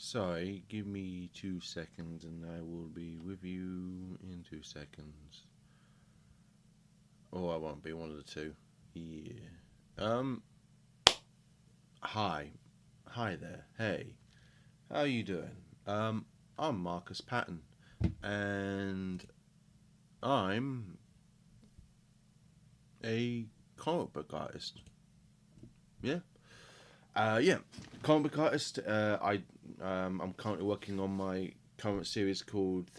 Sorry, give me 2 seconds and I will be with you in 2 seconds. Or I won't be, one of the two. Yeah. Um, hi. Hi there. Hey. How are you doing? Um, I'm Markus Pattern. And I'm a comic book artist. Yeah. Yeah. Comic book artist. I'm currently working on my current series called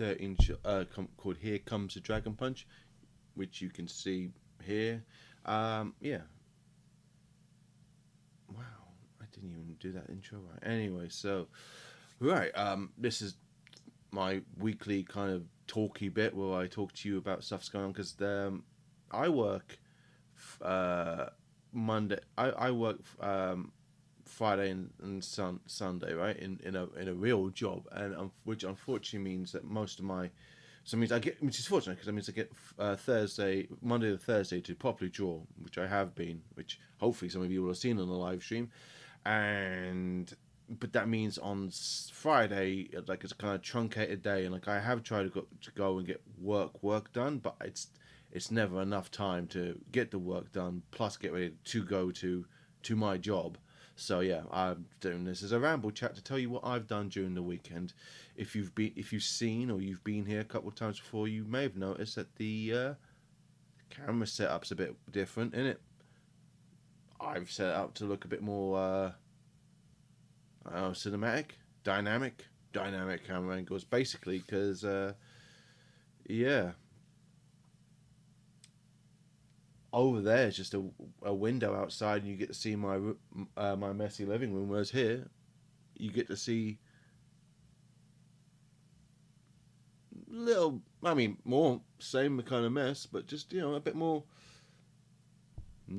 called Here Comes the Dragon Punch, which you can see here. Yeah. Wow, I didn't even do that intro right. Anyway, so right, this is my weekly kind of talky bit where I talk to you about stuff's going on because I work Monday. I work Friday and Sunday, right? In a real job, and which unfortunately means that most of my so it means I get, which is fortunate because it means I get Monday to Thursday to properly draw, which I have been, which hopefully some of you will have seen on the live stream, and but that means on Friday, like it's a kind of truncated day, and like I have tried to go and get work done, but it's never enough time to get the work done, plus get ready to go to my job. So yeah, I'm doing this as a ramble chat to tell you what I've done during the weekend. If you've seen or you've been here a couple of times before, you may have noticed that the camera setup's a bit different, isn't it? I've set it up to look a bit more I don't know, cinematic, dynamic camera angles, basically, because yeah, over there is just a window outside, and you get to see my messy living room. Whereas here, you get to see little, I mean, more same kind of mess, but just a bit more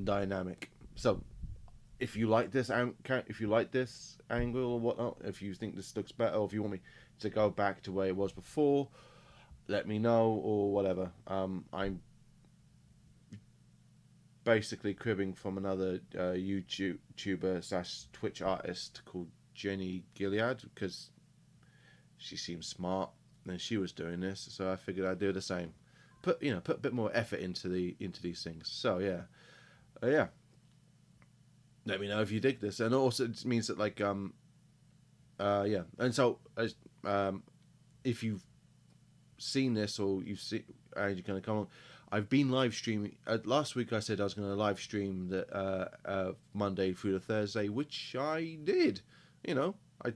dynamic. So if you like this angle or whatnot, if you think this looks better, or if you want me to go back to where it was before, let me know or whatever. I'm basically cribbing from another YouTuber slash Twitch artist called Jenny Gilead because she seems smart and she was doing this, so I figured I'd do the same. Put a bit more effort into these things. So yeah, yeah. Let me know if you dig this, and also it means that yeah, and so as if you've seen this or you've seen you're gonna come on. I've been live streaming. Last week I said I was going to live stream the Monday through to Thursday, which I did. You know,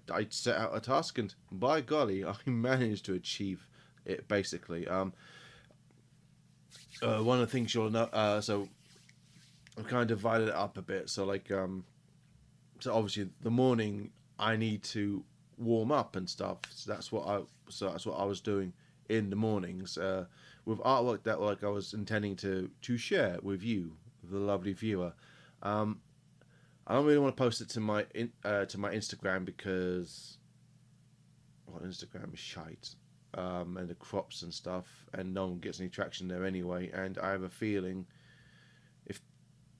I set out a task, and by golly, I managed to achieve it. Basically, one of the things you'll know. So I've kind of divided it up a bit. So obviously the morning I need to warm up and stuff. That's what I was doing in the mornings with artwork that I was intending to share with you, the lovely viewer. Um, I don't really want to post it to my Instagram because Instagram is shite. And the crops and stuff, and no one gets any traction there anyway. And I have a feeling if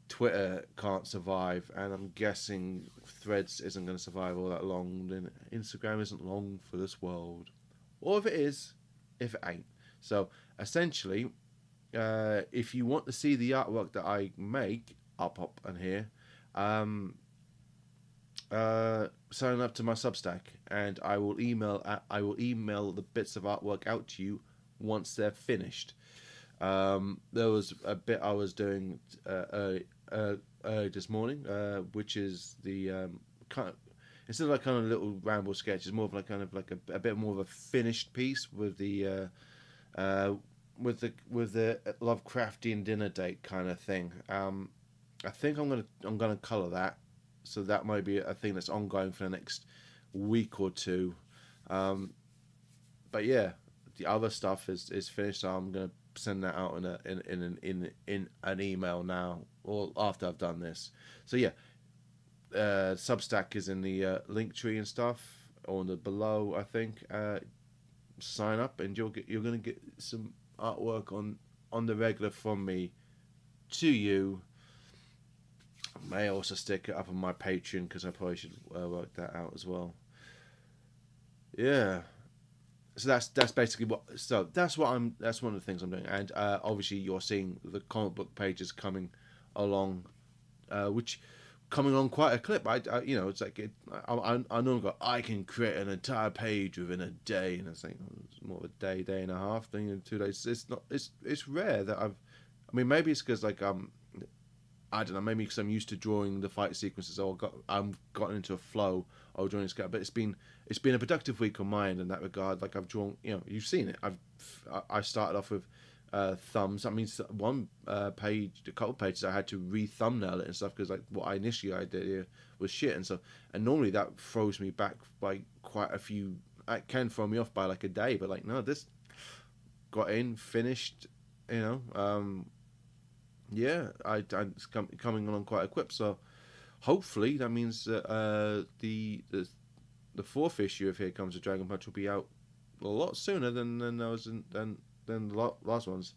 Twitter can't survive, and I'm guessing Threads isn't going to survive all that long, then Instagram isn't long for this world. Or if it is, if it ain't. So essentially, if you want to see the artwork that I make, up and here, um, sign up to my Substack, and I will email the bits of artwork out to you once they're finished. There was a bit I was doing this morning, which is the kind of instead of like kind of little ramble sketch, it's more of like kind of like a bit more of a finished piece with the Lovecraftian dinner date kind of thing. I think I'm gonna color that, so that might be a thing that's ongoing for the next week or two. Um, but yeah, the other stuff is finished. So I'm gonna send that out in an email now or after I've done this. So yeah, Substack is in the link tree and stuff on the below. I think sign up and you're gonna get some artwork on the regular from me to you. I may also stick it up on my Patreon because I probably should work that out as well. Yeah. So that's basically what. So that's one of the things I'm doing, and obviously you're seeing the comic book pages coming along, which coming on quite a clip. It's like I know I can create an entire page within a day, and it's like it's more of a day and a half thing in 2 days. It's not. It's rare that I've. I mean, maybe it's because like I don't know, maybe because I'm used to drawing the fight sequences, or I'm gotten into a flow of drawing this guy. But it's been a productive week on my end in that regard. Like I've drawn, you've seen it. I started off with thumbs. I mean, one page, a couple pages, I had to re-thumbnail it and stuff because like what I initially I did here was shit, and normally that throws me back by quite a few. It can throw me off by like a day, but like no, this got in, finished, you know. Yeah, it's coming along quite equipped. So hopefully that means that the fourth issue of Here Comes the Dragon Punch will be out a lot sooner than those than the last ones.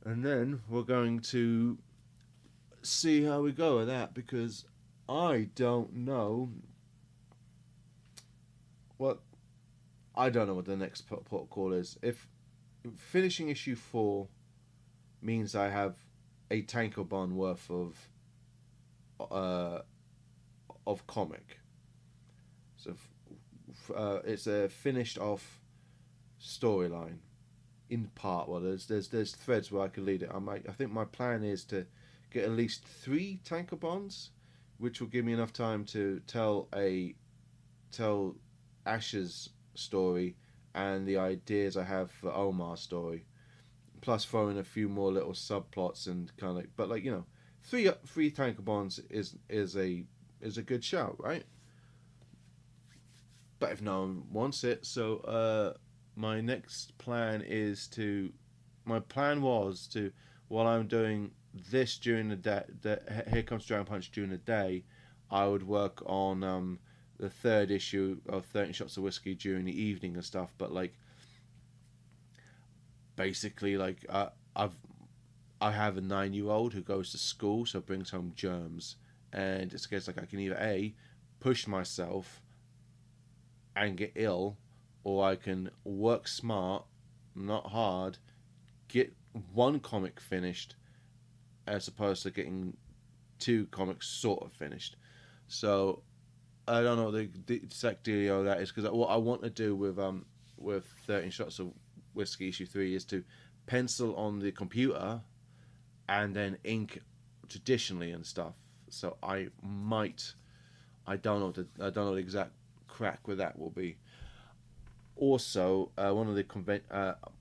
And then we're going to see how we go with that because I don't know what the next port call is. If finishing issue 4 means I have a tankobon worth of comic. So it's a finished off storyline in part. Well, there's threads where I could lead it. I think my plan is to get at least 3 tankobons, which will give me enough time to tell Ash's story and the ideas I have for Omar's story, plus throw in a few more little subplots and kind of, but like three tankobons is a good shout, right? But if no one wants it, so my next plan is to. My plan was to, while I'm doing this during the day, Here Comes Dragon Punch during the day, I would work on the third issue of 13 Shots of Whiskey during the evening and stuff. But like, basically, like I have a 9-year-old who goes to school, so brings home germs, and it's a case like I can either push myself and get ill, or I can work smart, not hard, get one comic finished, as opposed to getting 2 comics sort of finished. So I don't know the exact deal that is, because what I want to do with 13 Shots of Whiskey issue 3 is to pencil on the computer and then ink traditionally and stuff. So I don't know the exact crack with that will be. Also, one of the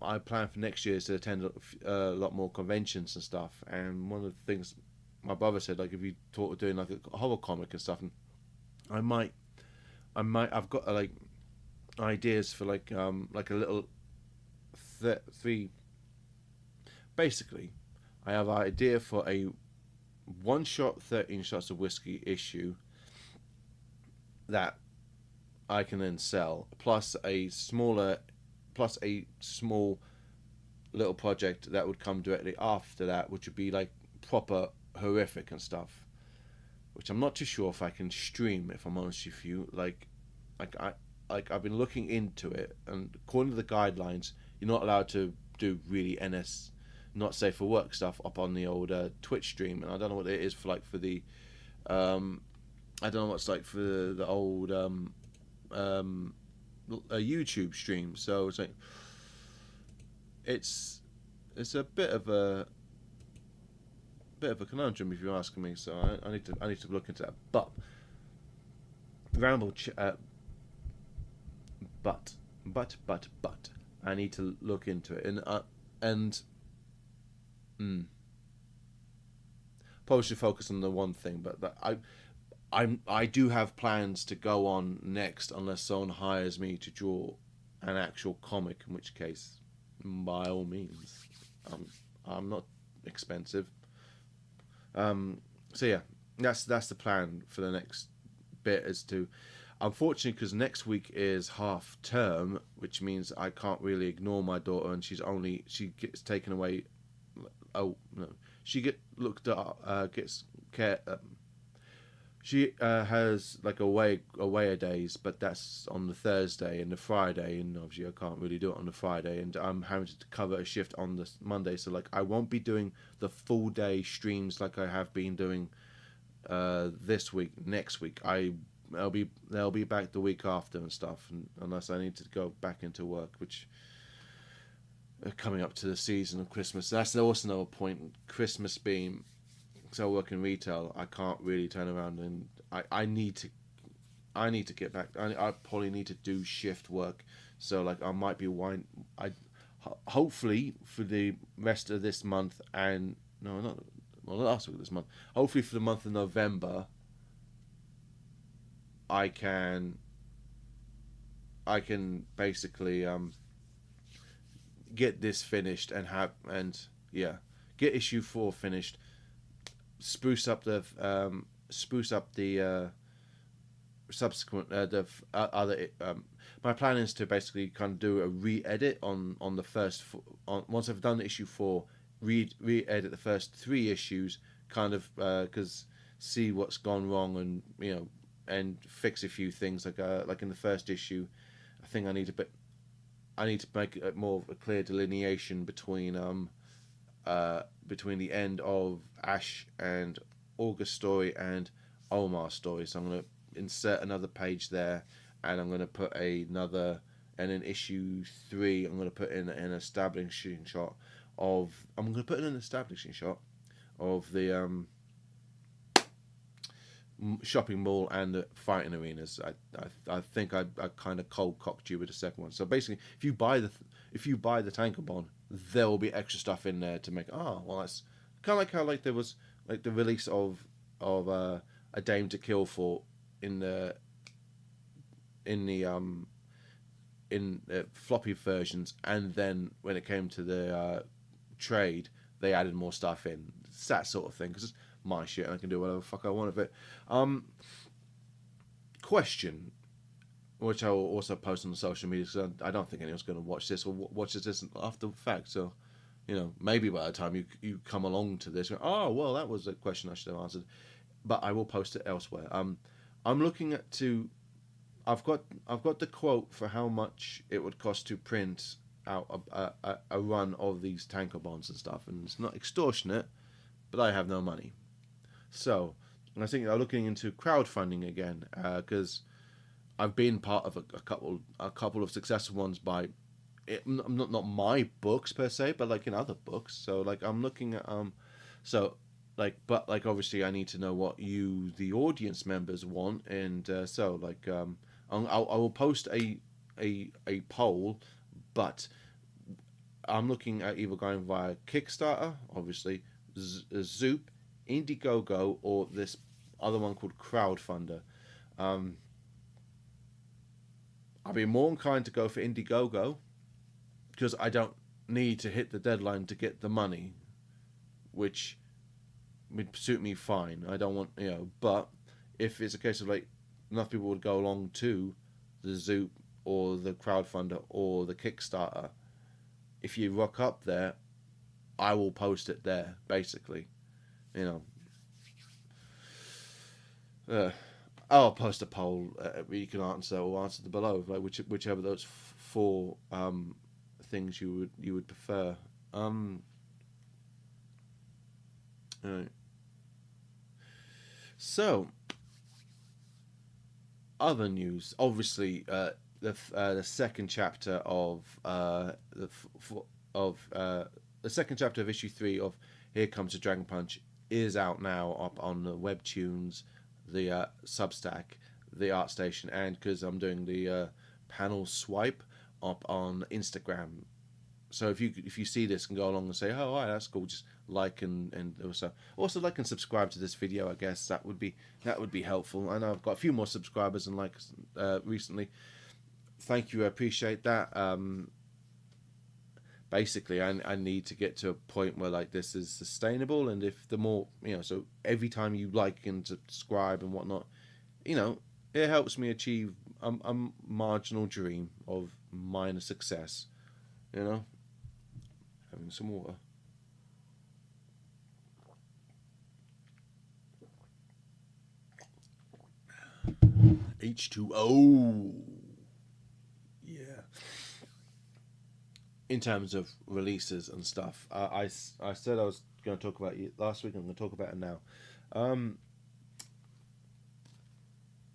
I plan for next year is to attend a lot more conventions and stuff. And one of the things my brother said, like if you thought of doing like a horror comic and stuff, and I might, I've got like ideas for like a little 3. Basically, I have an idea for a one-shot 13 Shots of Whiskey issue that I can then sell, plus a small little project that would come directly after that, which would be like proper horrific and stuff, which I'm not too sure if I can stream, if I'm honest with you. I've been looking into it, and according to the guidelines, you're not allowed to do really NS, not safe for work stuff up on the old Twitch stream, and I don't know what it is for the I don't know what's like for the old a YouTube stream. So it's like it's a bit of a conundrum if you're asking me. So I need to look into that. But ramble, but I need to look into it and probably should focus on the one thing. But I do have plans to go on next unless someone hires me to draw an actual comic, in which case, by all means, I'm not expensive. So yeah, that's the plan for the next bit. Is to, unfortunately, because next week is half term, which means I can't really ignore my daughter, and she gets taken away. Oh no, she gets care. She has like away days, but that's on the Thursday and the Friday, and obviously I can't really do it on the Friday, and I'm having to cover a shift on the Monday, so like I won't be doing the full day streams like I have been doing this week. Next week, they'll be back the week after and stuff, and unless I need to go back into work, which coming up to the season of Christmas, that's also another point. Christmas being because I work in retail, I can't really turn around and I need to get back. I probably need to do shift work, so like I might be hopefully for the rest of this month and no not well last week of this month. Hopefully for the month of November, I can basically get this finished and yeah, get issue 4 finished, spruce up the subsequent other. My plan is to basically kind of do a re-edit on the first once I've done issue 4, re-edit the first 3 issues, kind of because see what's gone wrong and and fix a few things like in the first issue. I think I need to make a more of a clear delineation between the end of Ash and August story and Omar's story. So I'm going to insert another page there, and I'm going to put another, and in issue 3 I'm going to put in an establishing shot of the shopping mall and the fighting arenas. I think I kind of cold cocked you with the second one. So basically, if you buy the Tankobon, there will be extra stuff in there to make. Oh well, that's kind of like how like there was like the release of a Dame to Kill for in the floppy versions, and then when it came to the trade, they added more stuff in. It's that sort of thing because it's my shit and I can do whatever the fuck I want with it. Question, which I will also post on the social media because I don't think anyone's going to watch this or watches this after the fact. So, maybe by the time you come along to this, oh well, that was a question I should have answered. But I will post it elsewhere. I'm looking at I've got the quote for how much it would cost to print out a run of these Tankobons and stuff, and it's not extortionate, but I have no money. So I think I'm looking into crowdfunding again because I've been part of a couple of successful ones by not my books per se, but like in other books. So like I'm looking at but like obviously I need to know what you the audience members want, and so like I will post a poll, but I'm looking at either going via Kickstarter, obviously, Zoop, Indiegogo, or this other one called Crowdfunder. I'd be more inclined to go for Indiegogo because I don't need to hit the deadline to get the money, which would suit me fine. I don't want, but if it's a case of like enough people would go along to the Zoop or the Crowdfunder or the Kickstarter, if you rock up there, I will post it there, basically. I'll post a poll you can answer below, like whichever those 4 things you would prefer. So other news, obviously, the second chapter of the second chapter of issue 3 of Here Comes the Dragon Punch is out now up on the Webtoons, the Substack, the ArtStation, and because I'm doing the panel swipe up on Instagram. So if you see this and go along and say, oh, all right, that's cool, just like and also like and subscribe to this video. I guess that would be helpful. I know I've got a few more subscribers and likes recently. Thank you, I appreciate that. Basically, I need to get to a point where like this is sustainable, and if the more so every time you like and subscribe and whatnot, it helps me achieve a marginal dream of minor success. Having some water. H2O. Yeah. In terms of releases and stuff, I said I was going to talk about it last week. I'm going to talk about it now. Um,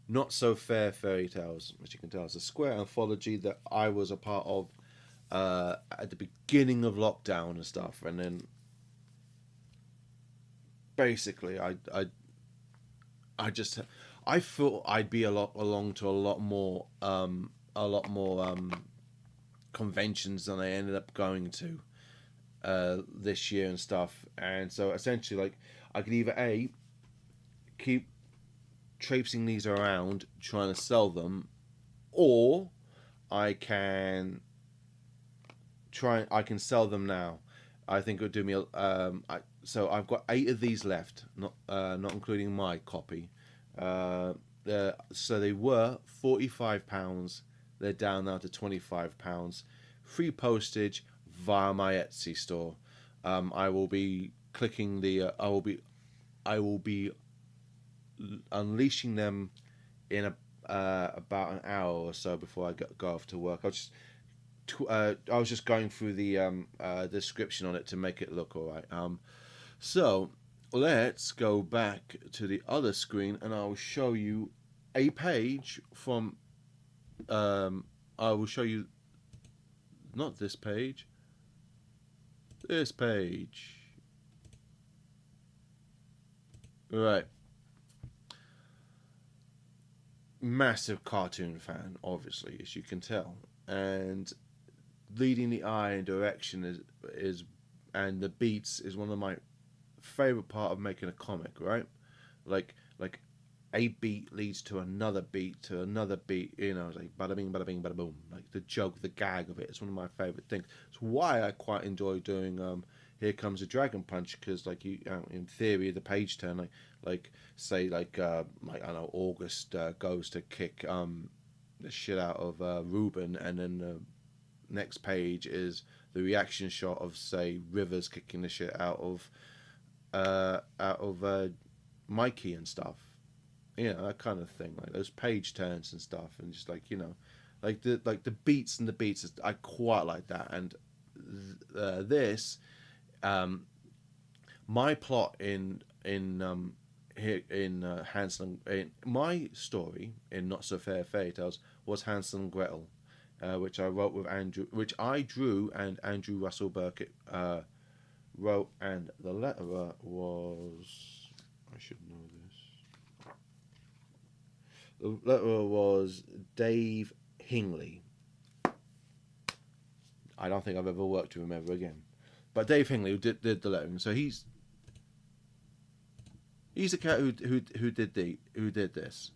Not So Fair Fairy Tales, which you can tell is a Square anthology that I was a part of at the beginning of lockdown and stuff, and then basically I just I thought I'd be along to a lot more conventions than I ended up going to this year and stuff, and so essentially like I could either a keep traipsing these around trying to sell them, or I can I can sell them now. I think it would do me. So I've got 8 of these left, not including my copy. Uh, so they were £45. They're down now to £25. Free postage via my Etsy store. I will be clicking the. I will be unleashing them in about an hour or so before I go off to work. I was just going through the description on it to make it look all right. So let's go back to the other screen, and I'll show you a page from. I will show you not this page. This page. Right. Massive cartoon fan, obviously, as you can tell, and leading the eye and direction is and the beats is one of my favorite part of making a comic, right? Like a beat leads to another beat to another beat, you know, it's like bada bing bada boom. Like the joke, the gag of it, it's one of my favorite things. It's why I quite enjoy doing Here Comes a Dragon Punch, because like in theory the page turn, like say like I don't know, August goes to kick the shit out of Ruben, and then the next page is the reaction shot of say Rivers kicking the shit out of Mikey and stuff. You know, that kind of thing, like those page turns and stuff, and just like, you know, like the beats and the beats. I quite like that, and this, my plot in here in Hansel in my story in Not So Fair Fairy Tales was Hansel and Gretel, which I wrote with Andrew, which I drew and Andrew Russell Burkett wrote, and the letterer was, I should know this. The letterer was Dave Hingley. I don't think I've ever worked with him ever again, but Dave Hingley who did the lettering. So he's the cat who did this.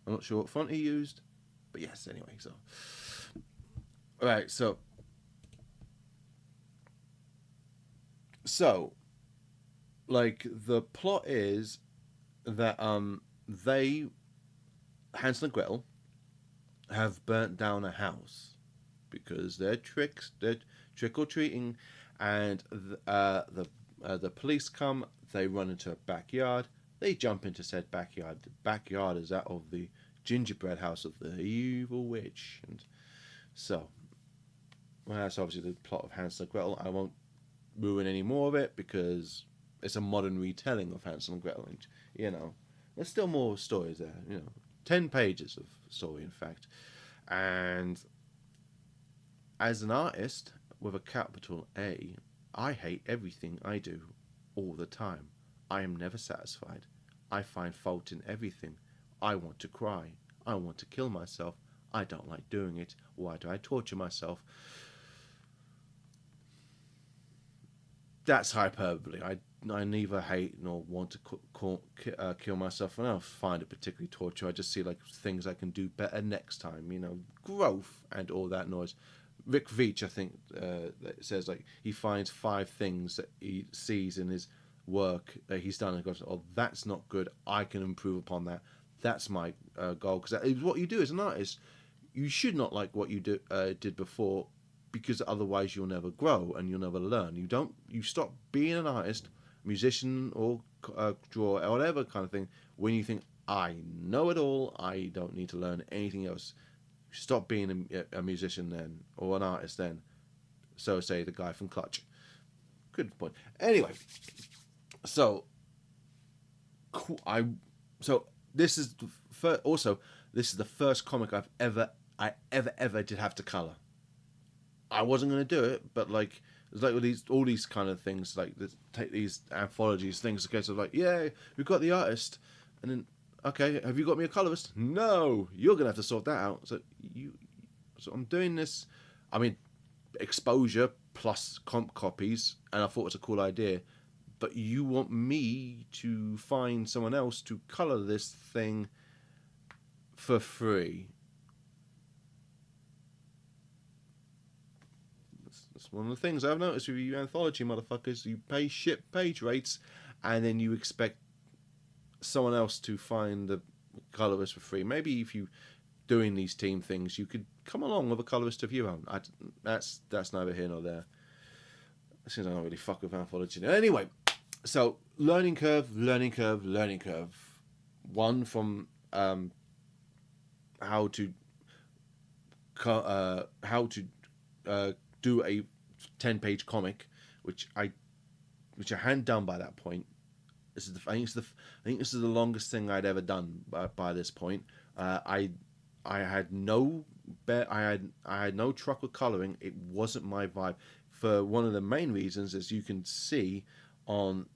I'm not sure what font he used, but yes. Anyway, so all right, so like the plot is that they Hansel and Gretel have burnt down a house because they're trick or treating, and the police come. They run into a backyard. They jump into said backyard. The backyard is that of the gingerbread house of the evil witch, and so well, that's obviously the plot of Hansel and Gretel. I won't ruin any more of it because it's a modern retelling of Hansel and Gretel, and you know, there's still more stories there. You know, 10 pages of story, in fact. And as an artist with a capital A, I hate everything I do all the time. I am never satisfied. I find fault in everything. I want to cry. I want to kill myself. I don't like doing it. Why do I torture myself? That's hyperbole. I neither hate nor want to kill myself, and I don't find it particularly torture. I just see like things I can do better next time, you know, growth and all that noise. Rick Veitch, I think, says like he finds 5 things that he sees in his work that he's done and goes, "Oh, that's not good. I can improve upon that." That's my goal, because that is what you do as an artist. You should not like what you did before, because otherwise you'll never grow and you'll never learn. You stop being an artist, musician, or drawer, or whatever kind of thing when you think, I know it all. I don't need to learn anything else. Stop being a musician then, or an artist then. So say the guy from Clutch. Good point. Anyway, so I so this is also this is the first comic I ever did have to color. I wasn't going to do it, but like it's like all these kind of things, like take these anthologies things. Okay, so like yeah, we've got the artist, and then okay, have you got me a colorist? No, you're gonna have to sort that out. So I'm doing this. I mean, exposure plus comp copies, and I thought it was a cool idea. But you want me to find someone else to color this thing for free? That's one of the things I've noticed with you anthology motherfuckers. You pay shit page rates, and then you expect someone else to find the colorist for free. Maybe if you doing these team things, you could come along with a colorist of your own. That's neither here nor there. Since I don't really fuck with anthology. Anyway, so learning curve. One from how to do a 10-page comic, which I hadn't done by that point. I think this is the longest thing I'd ever done by this point. I had no truck with coloring. It wasn't my vibe. For one of the main reasons, as you can see on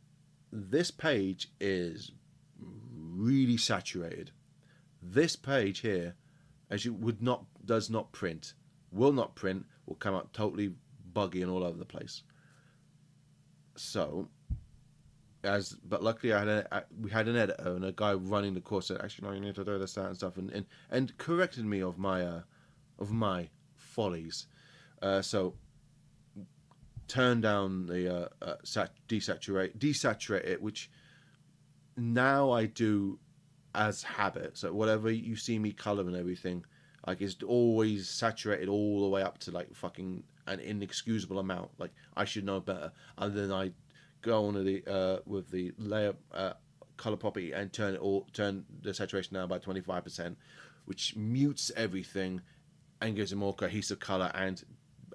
this page, is really saturated. This page here, as you does not print, will not print, will come out totally buggy and all over the place. So, but luckily we had an editor and a guy running the course said, actually no, you need to do this, that, and stuff, and corrected me of my follies. So turn down the desaturate it, which now I do as habit. So whatever you see me color and everything, like it's always saturated all the way up to like fucking an inexcusable amount. Like I should know better. And then I go on to the with the layer color property and turn the saturation down by 25%, which mutes everything and gives a more cohesive color and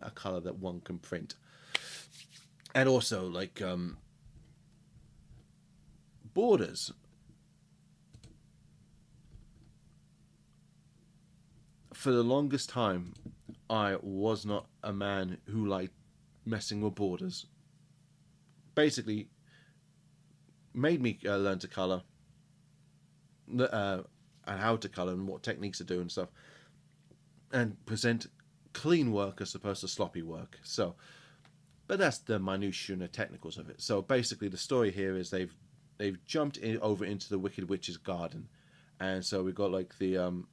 a color that one can print. And also like borders. For the longest time, I was not a man who liked messing with borders. Basically, made me learn to color, and how to color and what techniques to do and stuff, and present clean work as opposed to sloppy work. So, but that's the minutiae and the technicals of it. So basically, the story here is they've jumped over into the Wicked Witch's garden, and so we've got like the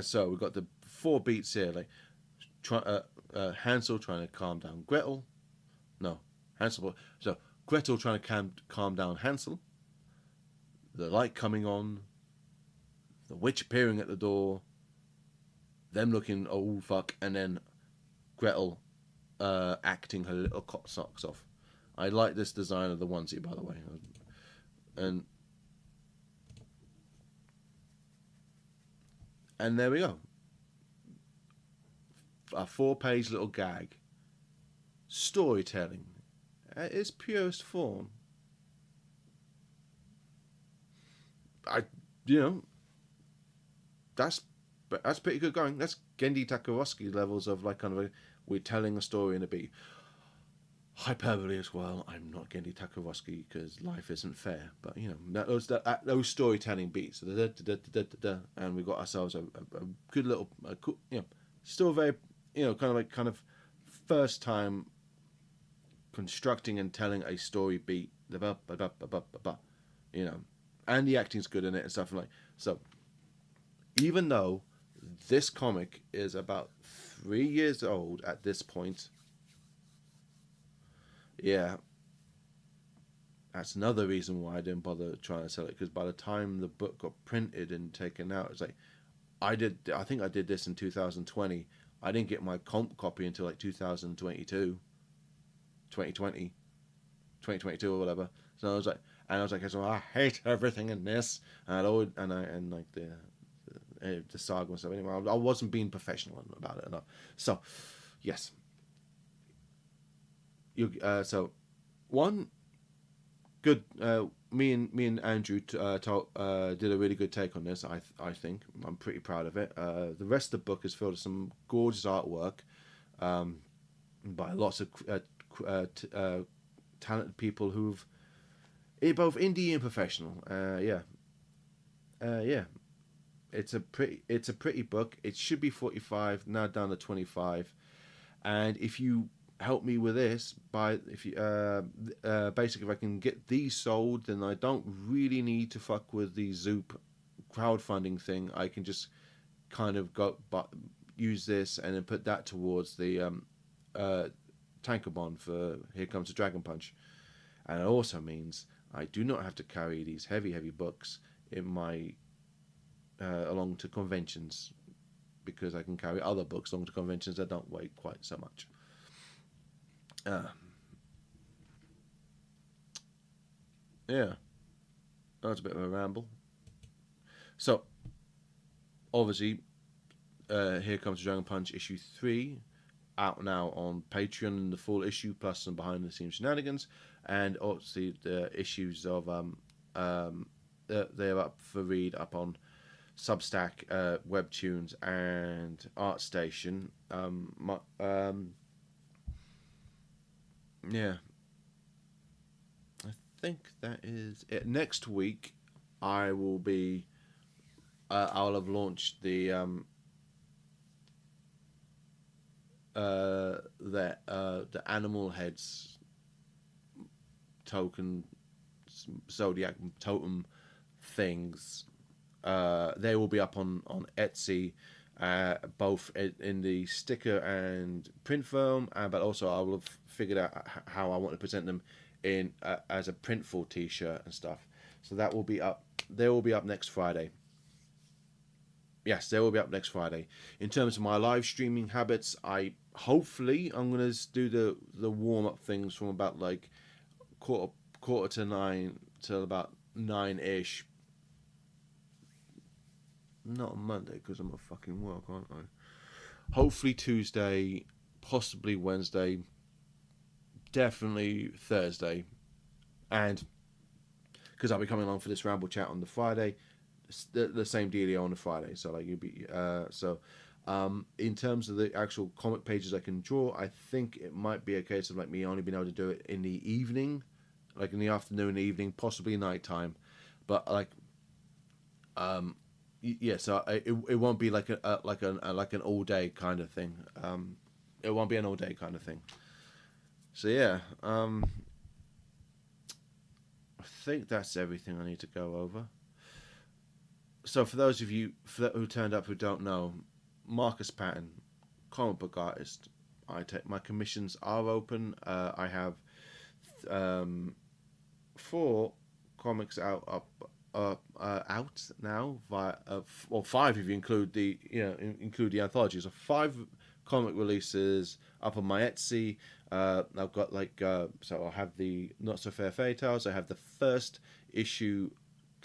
so we've got the 4 beats here, like Hansel trying to calm down Gretel. No, Hansel. So Gretel trying to calm down Hansel. The light coming on. The witch appearing at the door. Them looking oh fuck, and then Gretel acting her little cock socks off. I like this design of the onesie, by the way, and there we go. A 4-page little gag. Storytelling at its purest form. That's pretty good going. That's Gendy Takarovsky levels of like kind of we're telling a story in a beat. Hyperbole as well. I'm not Gendy Takarovsky because life isn't fair. But those storytelling beats, and we got ourselves a good little, still very, kind of first time constructing and telling a story beat. And the acting's good in it and stuff like so. Even though this comic is about 3 years old at this point. Yeah, that's another reason why I didn't bother trying to sell it, because by the time the book got printed and taken out, it's like I think I did this in 2020. I didn't get my comp copy until like 2022 or whatever. So I was like, And I was like, so I hate everything in this, and like the saga and stuff. Anyway, I wasn't being professional about it enough. So, yes, you. So, one good. Me and Andrew did a really good take on this. I think I'm pretty proud of it. The rest of the book is filled with some gorgeous artwork, by lots of talented people who've both indie and professional. Yeah. It's a pretty book. It should be 45, now down to 25. And if you help me with this, by if you basically, if I can get these sold, then I don't really need to fuck with the Zoop crowdfunding thing. I can just kind of use this and then put that towards the tanker bond for Here Comes the Dragon Punch. And it also means I do not have to carry these heavy books in my along to conventions, because I can carry other books along to conventions that don't weigh quite so much. Yeah, that was a bit of a ramble. So, obviously, Here Comes the Dragon Punch issue 3, out now on Patreon, the full issue plus some behind the scenes shenanigans, and obviously the issues of they're up for read up on Substack, Webtoons, and ArtStation. Yeah, I think that is it. Next week, I will be. I'll have launched the Animal Heads token zodiac totem things. They will be up on Etsy, both in the sticker and print form, but also I will have figured out how I want to present them in as a printful T-shirt and stuff. So that will be up. They will be up next Friday. Yes, they will be up next Friday. In terms of my live streaming habits, I'm gonna do the warm up things from about like quarter to 9 till about 9ish. Not on Monday because I'm at fucking work, aren't I? Hopefully Tuesday, possibly Wednesday, definitely Thursday, and because I'll be coming along for this ramble chat on the Friday, the same dealio on the Friday. So like you'll be in terms of the actual comic pages I can draw, I think it might be a case of like me only being able to do it in the evening, like in the afternoon, evening, possibly nighttime, but like yeah. So it won't be like an all day kind of thing. It won't be an all day kind of thing. So yeah, I think that's everything I need to go over. So for those of you who turned up who don't know, Markus Pattern, comic book artist. My commissions are open. I have 4 comics out now, or 5 if you include include the anthologies. So 5 comic releases up on my Etsy. I've got so I'll have the Not So Fair Fairy Tales. I have the first issue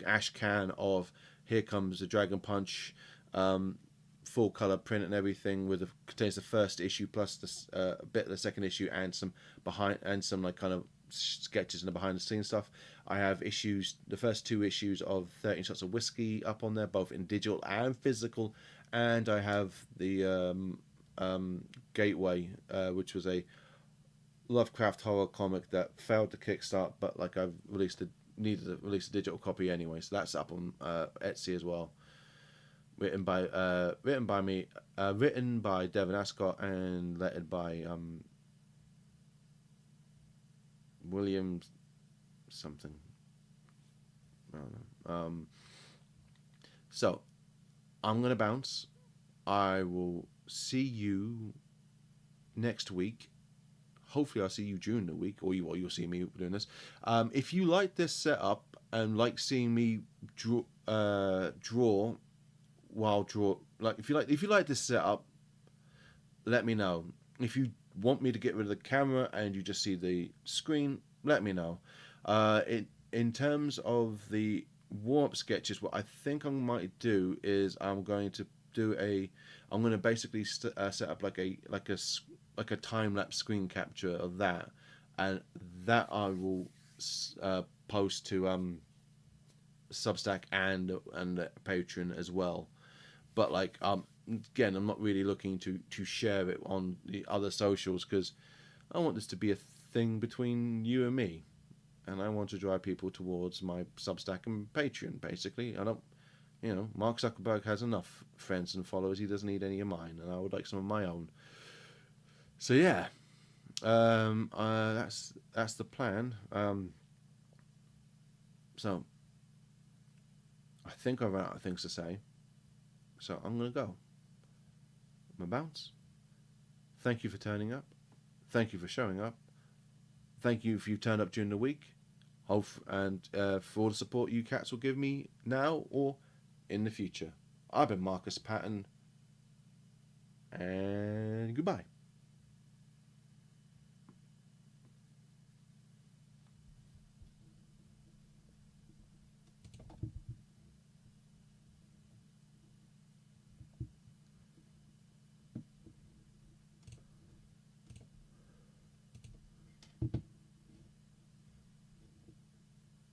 ash can of Here Comes the Dragon Punch, full color print and everything, contains the first issue plus a bit of the second issue and some like kind of sketches and the behind the scenes stuff. I have the first 2 issues of 13 Shots of Whiskey up on there, both in digital and physical, and I have the Gateway, which was a Lovecraft horror comic that failed to kickstart, but like I've needed to release a digital copy anyway, so that's up on Etsy as well. Written by me, written by Devin Ascott and lettered by William something. I don't know. So I'm gonna bounce. I will see you next week. Hopefully I'll see you during the week, or you'll see me doing this. If you like this setup and like seeing me draw like if you like this setup, let me know. If you want me to get rid of the camera and you just see the screen, let me know. in terms of the warm-up sketches, what I think I might do is I'm going to basically set up like a time lapse screen capture of that, and that I will post to Substack and Patreon as well. But like again, I'm not really looking to share it on the other socials because I want this to be a thing between you and me, and I want to drive people towards my Substack and Patreon. Basically, I don't. Mark Zuckerberg has enough friends and followers. He doesn't need any of mine, and I would like some of my own. So yeah, that's the plan. So I think I've run out of things to say. So I'm gonna go. I'm gonna bounce. Thank you for turning up. Thank you for showing up. Thank you if you turned up during the week. And for all the support you cats will give me now or in the future. I've been Markus Pattern, and